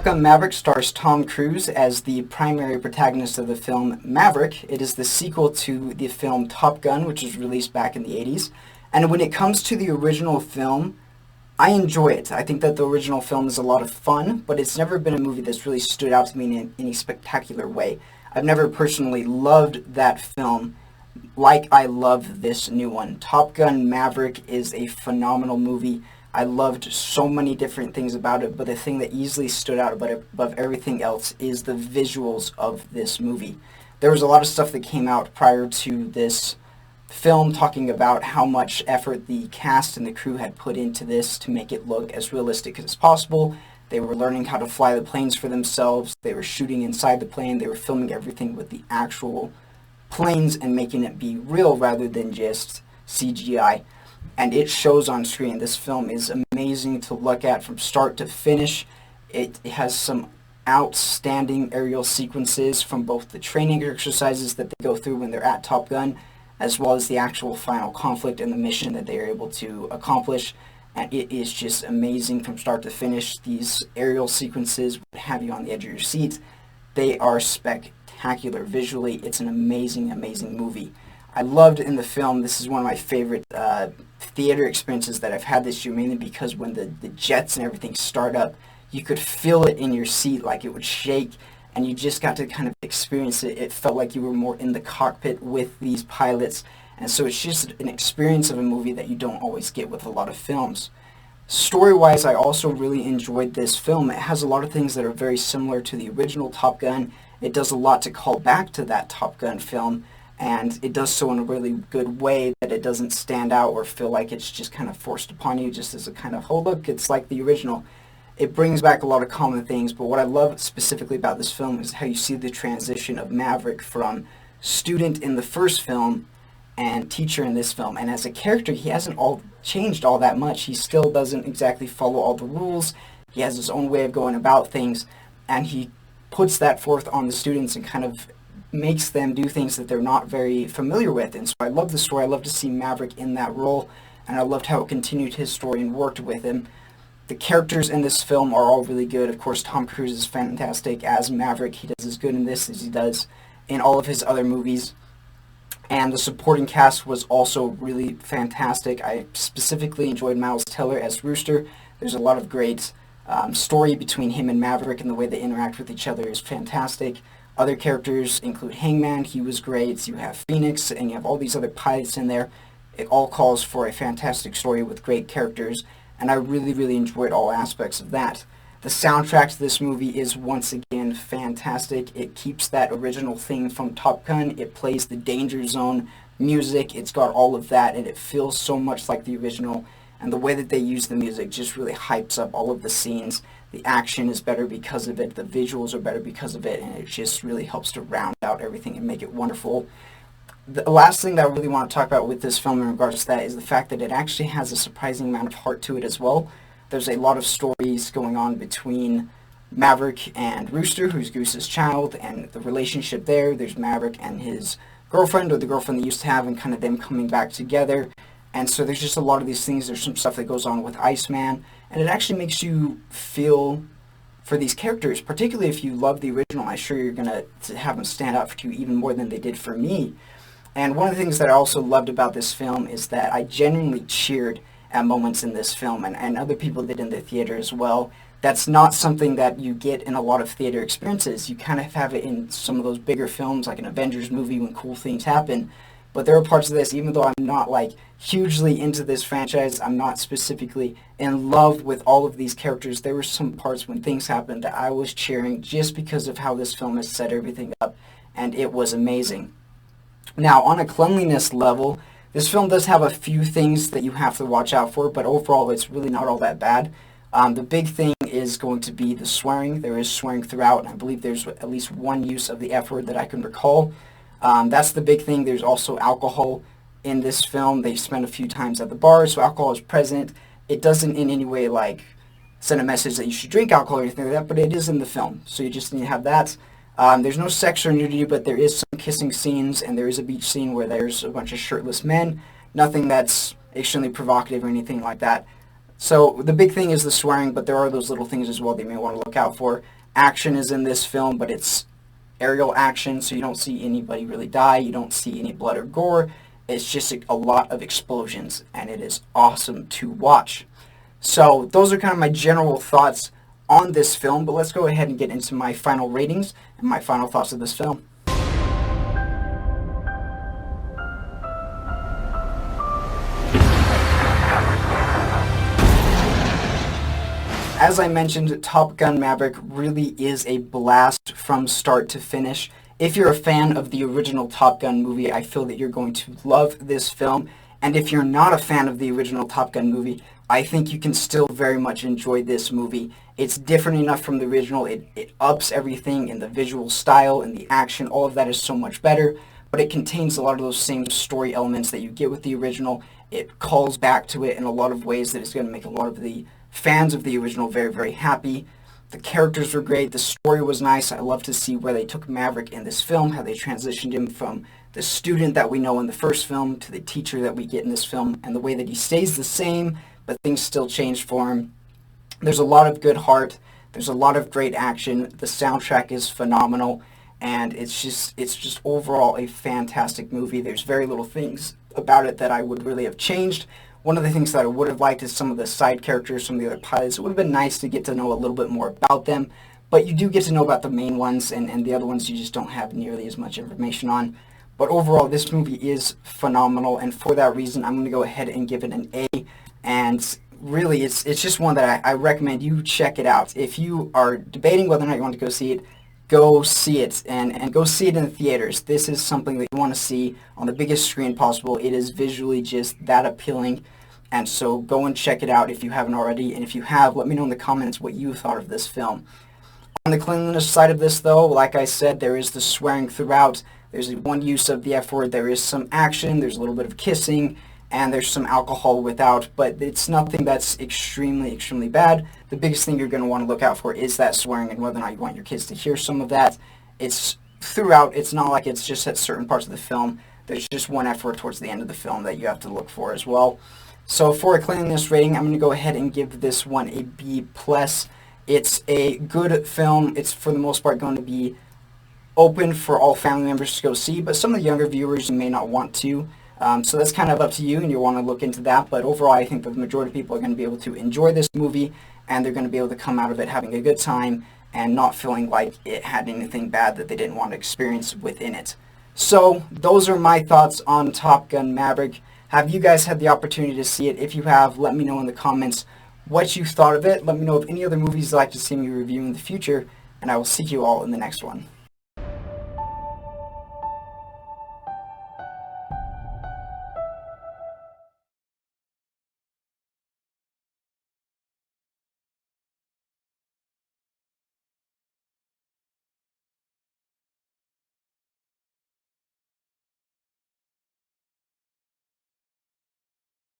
Gun Maverick stars Tom Cruise as the primary protagonist of the film Maverick. It is the sequel to the film Top Gun, which was released back in the 80s. And when it comes to the original film, I enjoy it. I think that the original film is a lot of fun, but it's never been a movie that's really stood out to me in any spectacular way. I've never personally loved that film like I love this new one. Top Gun Maverick is a phenomenal movie. I loved so many different things about it, but the thing that easily stood out above everything else is the visuals of this movie. There was a lot of stuff that came out prior to this film talking about how much effort the cast and the crew had put into this to make it look as realistic as possible. They were learning how to fly the planes for themselves. They were shooting inside the plane. They were filming everything with the actual planes and making it be real rather than just CGI. And it shows on screen. This film is amazing to look at from start to finish. It has some outstanding aerial sequences from both the training exercises that they go through when they're at Top Gun, as well as the actual final conflict and the mission that they are able to accomplish. And it is just amazing from start to finish. These aerial sequences would have you on the edge of your seat. They are spectacular visually. It's an amazing, amazing movie. I loved in the film, this is one of my favorite theater experiences that I've had this year, mainly because when the jets and everything start up, you could feel it in your seat, like it would shake, and you just got to kind of experience it. It felt like you were more in the cockpit with these pilots, and so it's just an experience of a movie that you don't always get with a lot of films. Story-wise, I also really enjoyed this film. It has a lot of things that are very similar to the original Top Gun. It does a lot to call back to that Top Gun film, and it does so in a really good way that it doesn't stand out or feel like it's just kind of forced upon you just as a kind of, oh look, it's like the original. It brings back a lot of common things, but what I love specifically about this film is how you see the transition of Maverick from student in the first film and teacher in this film. And as a character, he hasn't changed all that much. He still doesn't exactly follow all the rules. He has his own way of going about things, and he puts that forth on the students and kind of makes them do things that they're not very familiar with. And so I love the story. I love to see Maverick in that role, and I loved how it continued his story and worked with him. The characters in this film are all really good. Of course, Tom Cruise is fantastic as Maverick. He does as good in this as he does in all of his other movies. And the supporting cast was also really fantastic. I specifically enjoyed Miles Teller as Rooster. There's a lot of great story between him and Maverick, and the way they interact with each other is fantastic. Other characters include Hangman, he was great. You have Phoenix, and you have all these other pilots in there. It all calls for a fantastic story with great characters, and I really, really enjoyed all aspects of that. The soundtrack to this movie is once again fantastic. It keeps that original theme from Top Gun. It plays the Danger Zone music. It's got all of that, and it feels so much like the original. And the way that they use the music just really hypes up all of the scenes. The action is better because of it. The visuals are better because of it. And it just really helps to round out everything and make it wonderful. The last thing that I really want to talk about with this film in regards to that is the fact that it actually has a surprising amount of heart to it as well. There's a lot of stories going on between Maverick and Rooster, who's Goose's child, and the relationship there. There's Maverick and his girlfriend, or the girlfriend they used to have, and kind of them coming back together. And so there's just a lot of these things. There's some stuff that goes on with Iceman, and it actually makes you feel for these characters, particularly if you love the original. I'm sure you're going to have them stand out for you even more than they did for me. And one of the things that I also loved about this film is that I genuinely cheered at moments in this film, and other people did in the theater as well. That's not something that you get in a lot of theater experiences. You kind of have it in some of those bigger films, like an Avengers movie, when cool things happen. But there are parts of this, even though I'm not like hugely into this franchise, I'm not specifically in love with all of these characters, there were some parts when things happened that I was cheering just because of how this film has set everything up, and it was amazing. Now, on a cleanliness level, this film does have a few things that you have to watch out for, but overall it's really not all that bad. The big thing is going to be the swearing. There is swearing throughout, and I believe there's at least one use of the F word that I can recall. That's the big thing. There's also alcohol in this film. They spend a few times at the bar, so alcohol is present. It doesn't in any way like send a message that you should drink alcohol or anything like that, but it is in the film, so you just need to have that. There's no sex or nudity, but there is some kissing scenes, and there is a beach scene where there's a bunch of shirtless men. Nothing that's extremely provocative or anything like that. So the big thing is the swearing, but there are those little things as well that you may want to look out for. action is in this film, but it's aerial action, so you don't see anybody really die, you don't see any blood or gore. It's just a lot of explosions, and it is awesome to watch. So those are kind of my general thoughts on this film, but let's go ahead and get into my final ratings and my final thoughts of this film. As I mentioned, Top Gun Maverick really is a blast from start to finish. If you're a fan of the original Top Gun movie, I feel that you're going to love this film. And if you're not a fan of the original Top Gun movie, I think you can still very much enjoy this movie. It's different enough from the original. It ups everything in the visual style and the action. All of that is so much better. But it contains a lot of those same story elements that you get with the original. It calls back to it in a lot of ways that is going to make a lot of the fans of the original very, very happy. The characters were great. The story was nice. I love to see where they took Maverick in this film, how they transitioned him from the student that we know in the first film to the teacher that we get in this film, and the way that he stays the same, but things still change for him. There's a lot of good heart. There's a lot of great action. The soundtrack is phenomenal, and it's just overall a fantastic movie. There's very little things about it that I would really have changed. One of the things that I would have liked is some of the side characters, some of the other pilots. It would have been nice to get to know a little bit more about them, but you do get to know about the main ones, and the other ones you just don't have nearly as much information on. But overall, this movie is phenomenal, and for that reason, I'm going to go ahead and give it an A. And really, it's just one that I recommend you check it out. If you are debating whether or not you want to go see it, go see it, and go see it in the theaters. This is something that you want to see on the biggest screen possible. It is visually just that appealing. And so go and check it out if you haven't already. And if you have, let me know in the comments what you thought of this film. On the cleanliness side of this, though, like I said, there is the swearing throughout. There's one use of the F word. There is some action. There's a little bit of kissing. And there's some alcohol without. But it's nothing that's extremely, extremely bad. The biggest thing you're going to want to look out for is that swearing and whether or not you want your kids to hear some of that. It's throughout. It's not like it's just at certain parts of the film. There's just one F word towards the end of the film that you have to look for as well. So for a cleanliness rating, I'm going to go ahead and give this one a B+. It's a good film. It's for the most part going to be open for all family members to go see, but some of the younger viewers may not want to. So that's kind of up to you, and you'll want to look into that. But overall, I think that the majority of people are going to be able to enjoy this movie, and they're going to be able to come out of it having a good time and not feeling like it had anything bad that they didn't want to experience within it. So those are my thoughts on Top Gun Maverick. Have you guys had the opportunity to see it? If you have, let me know in the comments what you thought of it. Let me know of any other movies you'd like to see me review in the future, and I will see you all in the next one.